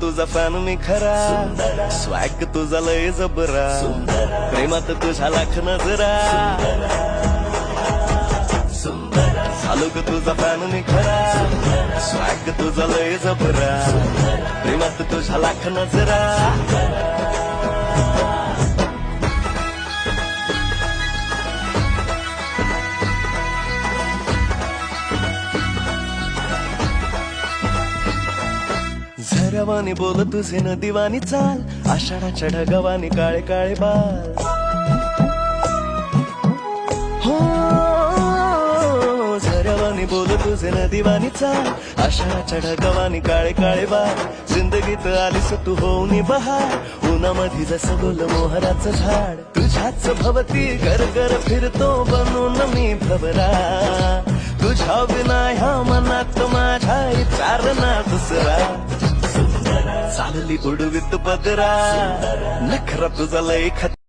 तुझा फॅन मी खरा, स्वॅग तुझा लय जबरा, प्रेमात तुझ्या लाख नजरा, झालो ग तुझा फॅन मी खरा, स्वॅग तुझा लय जबरा, प्रेमात तुझ्या लाख नजरा. झऱ्यावानी बोल तुझे नदीवानी चाल, आषाढाच्या ढगावानी काळे काळे बाल. हो झऱ्यावानी बोल तुझे नदीवानी चाल, आषाढाच्या ढगावानी काळे काळे बाल. जिंदगीत आलीस तू होऊन बहार, उन्हामध्ये जसं बोल मोहराचं झाड. तुझ्याच भवती घर घर फिरतो बनून मी भवरा, तुझ्या विना ह्या मनात माझ्या विचार ना दुसरा. चालली उडवीत पदरा, नखरा तुझा लय